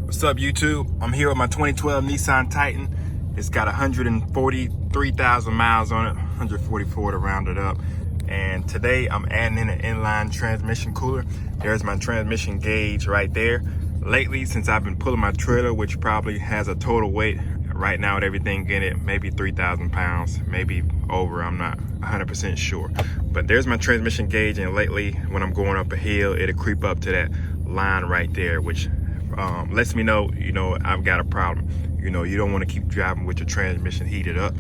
What's up, YouTube? I'm here with my 2012 Nissan Titan. It's got 143,000 miles on it, 144 to round it up. And today I'm adding in an inline transmission cooler. There's my transmission gauge right there. Lately, since I've been pulling my trailer, which probably has a total weight right now with everything in it, maybe 3,000 pounds, maybe over, I'm not 100% sure. But there's my transmission gauge, and lately when I'm going up a hill, it'll creep up to that line right there, which lets me know, I've got a problem. You don't want to keep driving with your transmission heated up,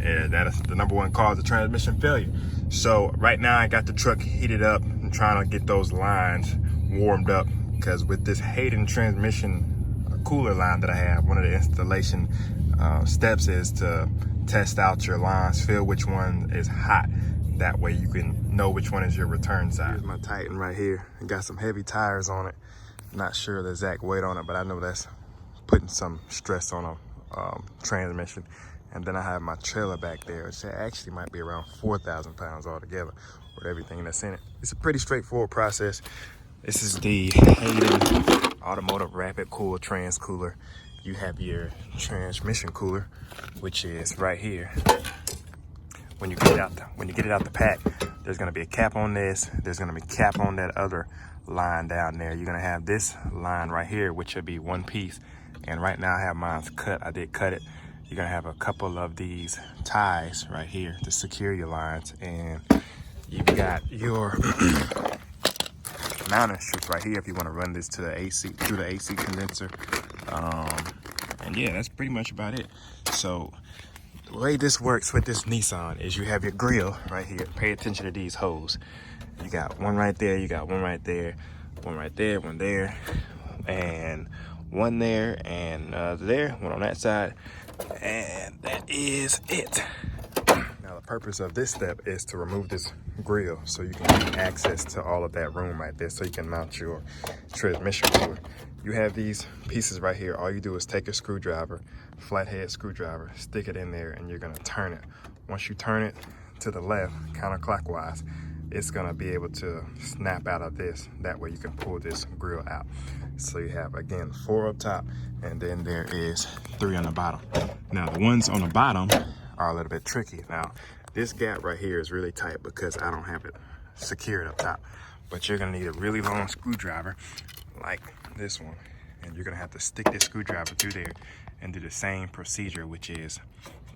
and that's the number one cause of transmission failure. So right now I got the truck heated up and trying to get those lines warmed up, because with this Hayden transmission cooler line that I have, one of the installation steps is to test out your lines, feel which one is hot. That way you can know which one is your return side. Here's my Titan right here. It got some heavy tires on it. Not sure the exact weight on it, but I know that's putting some stress on a transmission. And then I have my trailer back there, which actually might be around 4,000 pounds altogether with everything that's in it. It's a pretty straightforward process. This is the Hayden Automotive Rapid Cool Trans Cooler. You have your transmission cooler, which is right here. When you get it out the pack, there's gonna be a cap on this. There's gonna be a cap on that other line down there. You're gonna have this line right here, which will be one piece. And right now I have mine cut. I did cut it. You're gonna have a couple of these ties right here to secure your lines, and you've got your mounting strips right here if you want to run this to the AC, through the AC condenser. And yeah, that's pretty much about it. So the way this works with this Nissan is you have your grill right here. Pay attention to these holes. You got one right there, you got one right there, one right there, one there, and one there, and there, one on that side, and that is it. Now the purpose of this step is to remove this grill so you can get access to all of that room right there, so you can mount your transmission cooler. You have these pieces right here. All you do is take a screwdriver, flathead screwdriver, stick it in there, and you're gonna turn it. Once you turn it to the left, counterclockwise, it's gonna be able to snap out of this. That way you can pull this grill out. So you have, again, 4 up top, and then there is 3 on the bottom. Now the ones on the bottom are a little bit tricky. Now this gap right here is really tight because I don't have it secured up top, but you're gonna need a really long screwdriver like this one, and you're gonna have to stick this screwdriver through there and do the same procedure, which is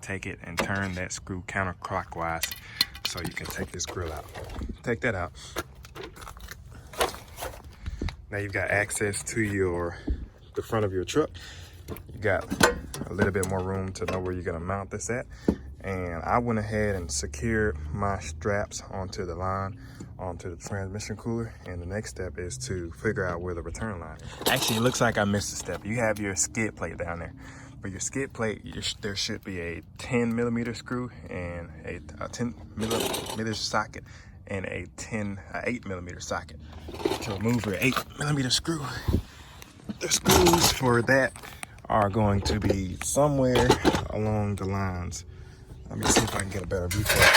take it and turn that screw counterclockwise so you can take this grill out. Take that out. Now you've got access to the front of your truck. You got a little bit more room to know where you're gonna mount this at. And I went ahead and secured my straps onto the line, onto the transmission cooler. And the next step is to figure out where the return line is. Actually, it looks like I missed a step. You have your skid plate down there. For your skid plate, there should be a 10 millimeter screw and a 10 millimeter socket and a 8 millimeter socket. To remove your 8 millimeter screw, the screws for that are going to be somewhere along the lines. Let me see if I can get a better view for it.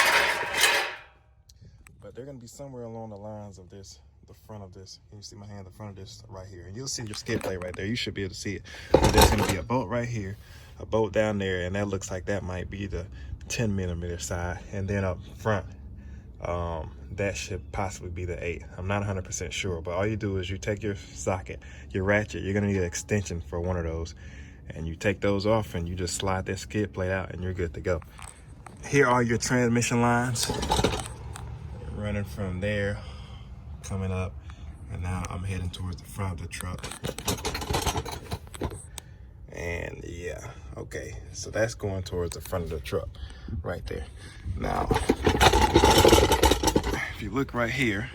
But they're gonna be somewhere along the lines of this, the front of this. Can you see my hand, the front of this right here? And you'll see your skid plate right there. You should be able to see it. But there's gonna be a bolt right here, a bolt down there, and that looks like that might be the 10 millimeter side. And then up front, that should possibly be the 8. I'm not 100% sure, but all you do is you take your socket, your ratchet, you're gonna need an extension for one of those, and you take those off and you just slide that skid plate out and you're good to go. Here are your transmission lines running from there, coming up, and now I'm heading towards the front of the truck. And yeah, okay, so that's going towards the front of the truck right there. Now, if you look right here,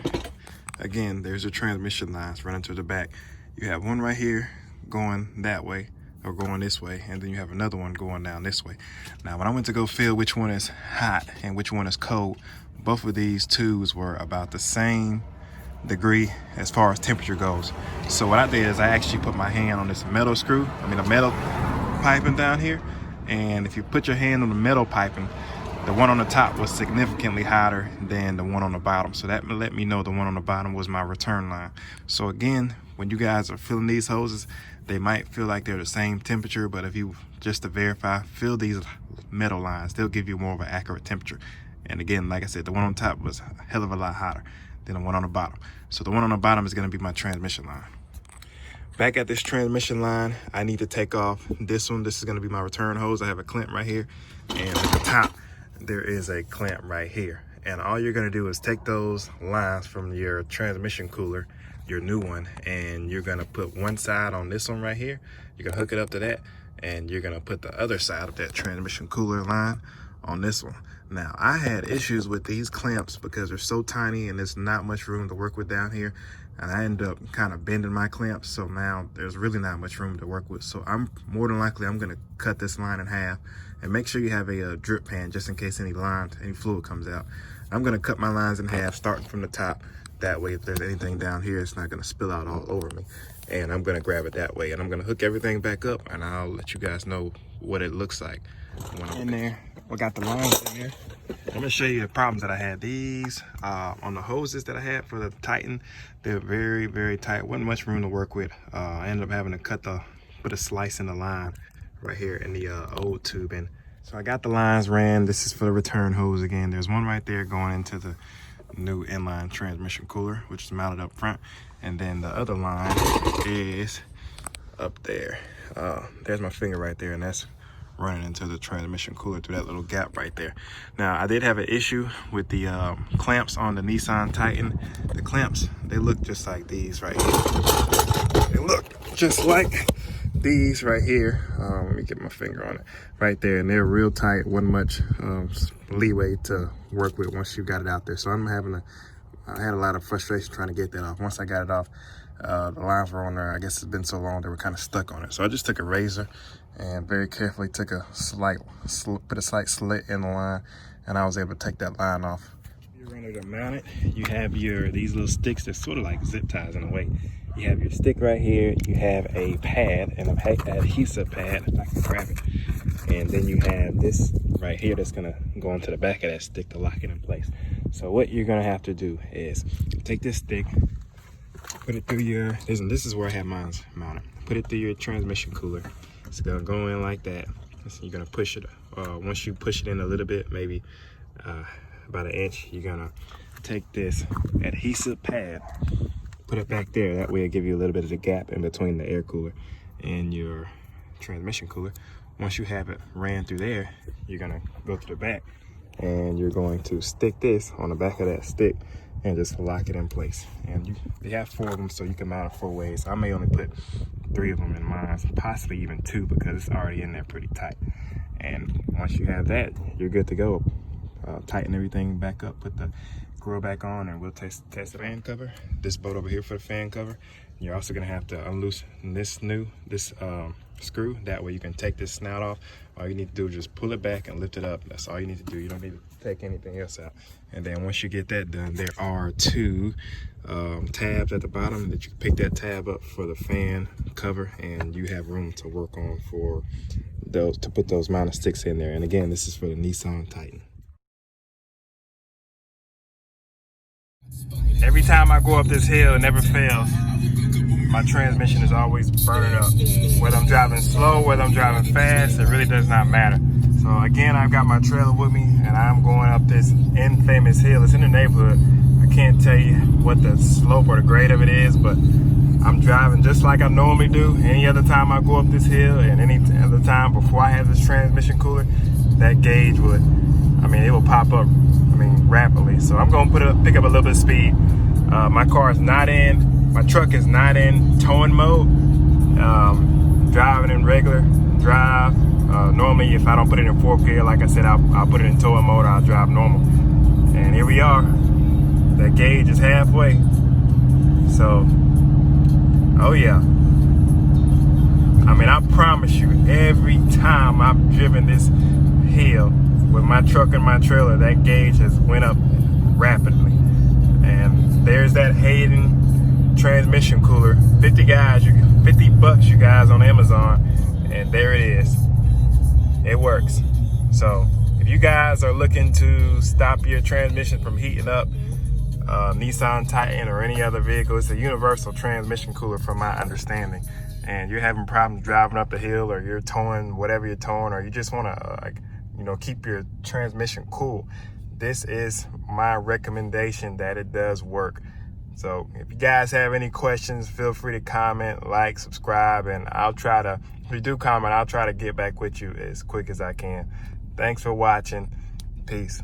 again, there's your transmission lines running to the back. You have one right here going that way, or going this way, and then you have another one going down this way. Now, when I went to go feel which one is hot and which one is cold, both of these tubes were about the same degree as far as temperature goes. So what I did is I actually put my hand on this metal screw, a metal piping down here, and if you put your hand on the metal piping, the one on the top was significantly hotter than the one on the bottom. So that let me know the one on the bottom was my return line. So again, when you guys are filling these hoses, They might feel like they're the same temperature, but if you, just to verify, feel these metal lines, they'll give you more of an accurate temperature. And again, like I said, the one on top was a hell of a lot hotter than the one on the bottom. So the one on the bottom is gonna be my transmission line. Back at this transmission line, I need to take off this one. This is gonna be my return hose. I have a clamp right here, and at the top, there is a clamp right here. And all you're gonna do is take those lines from your transmission cooler, your new one, and you're gonna put one side on this one right here. You're gonna hook it up to that, and you're gonna put the other side of that transmission cooler line on this one. Now, I had issues with these clamps because they're so tiny and there's not much room to work with down here. And I ended up kind of bending my clamps, so now there's really not much room to work with. So I'm more than likely, I'm gonna cut this line in half, and make sure you have a drip pan just in case any fluid comes out. I'm gonna cut my lines in half, starting from the top. That way, if there's anything down here, it's not gonna spill out all over me. And I'm gonna grab it that way, and I'm gonna hook everything back up, and I'll let you guys know what it looks like when I'm in there. We got the lines in there. I'm gonna show you the problems that I had. These on the hoses that I had for the Titan, they're very, very tight. Wasn't much room to work with. I ended up having to put a slice in the line right here in the old tube. And so I got the lines ran. This is for the return hose again. There's one right there going into the new inline transmission cooler, which is mounted up front. And then the other line is up there. There's my finger right there, and that's running into the transmission cooler through that little gap right there. Now, I did have an issue with the clamps on the Nissan Titan. The clamps, they look just like these right here. They look just like these right here. Let me get my finger on it right there, and they're real tight. Wasn't much leeway to work with once you got it out there. So I had a lot of frustration trying to get that off. Once I got it off, the lines were on there. I guess it's been so long they were kind of stuck on it. So I just took a razor and very carefully took put a slight slit in the line, and I was able to take that line off. You're ready to mount it. You have these little sticks that's sort of like zip ties in a way. You have your stick right here. You have a pad, and an adhesive pad, if I can grab it. And then you have this right here that's gonna go onto the back of that stick to lock it in place. So what you're gonna have to do is take this stick, put it through this is where I have mine mounted. Put it through your transmission cooler. It's gonna go in like that. So you're gonna push it. Once you push it in a little bit, maybe about an inch, you're gonna take this adhesive pad, put it back there. That way it'll give you a little bit of the gap in between the air cooler and your transmission cooler. Once you have it ran through there, you're gonna go to the back, and you're going to stick this on the back of that stick and just lock it in place. And they have 4 of them, so you can mount it 4 ways. I may only put 3 of them in mine, possibly even 2, because it's already in there pretty tight. And once you have that, you're good to go. Tighten everything back up, put the grill back on, and we'll test the fan cover. This bolt over here for the fan cover. You're also gonna have to unloosen this screw. That way you can take this snout off. All you need to do is just pull it back and lift it up. That's all you need to do. You don't need to take anything else out. And then once you get that done, there are 2 tabs at the bottom that you can pick that tab up for the fan cover, and you have room to work on for those, to put those mounted sticks in there. And again, this is for the Nissan Titan. Every time I go up this hill, it never fails. My transmission is always burning up. Whether I'm driving slow, whether I'm driving fast, it really does not matter. So again, I've got my trailer with me, and I'm going up this infamous hill. It's in the neighborhood. I can't tell you what the slope or the grade of it is, but I'm driving just like I normally do. Any other time I go up this hill, and any other time before I have this transmission cooler, that gauge would, it will pop up, rapidly. So I'm gonna pick up a little bit of speed. My truck is not in towing mode. Driving in regular drive. Normally, if I don't put it in 4th gear, like I said, I'll put it in towing mode, I'll drive normal. And here we are. That gauge is halfway. So, oh yeah. I promise you, every time I've driven this hill with my truck and my trailer, that gauge has went up rapidly. And there's that Hayden transmission cooler, 50 bucks, you guys, on Amazon, and there it is. It works. So if you guys are looking to stop your transmission from heating up, Nissan Titan or any other vehicle, it's a universal transmission cooler from my understanding. and you're having problems driving up the hill, or you're towing whatever you're towing, or you just want to keep your transmission cool, this is my recommendation that it does work. So if you guys have any questions, feel free to comment, like, subscribe, and if you do comment, I'll try to get back with you as quick as I can. Thanks for watching. Peace.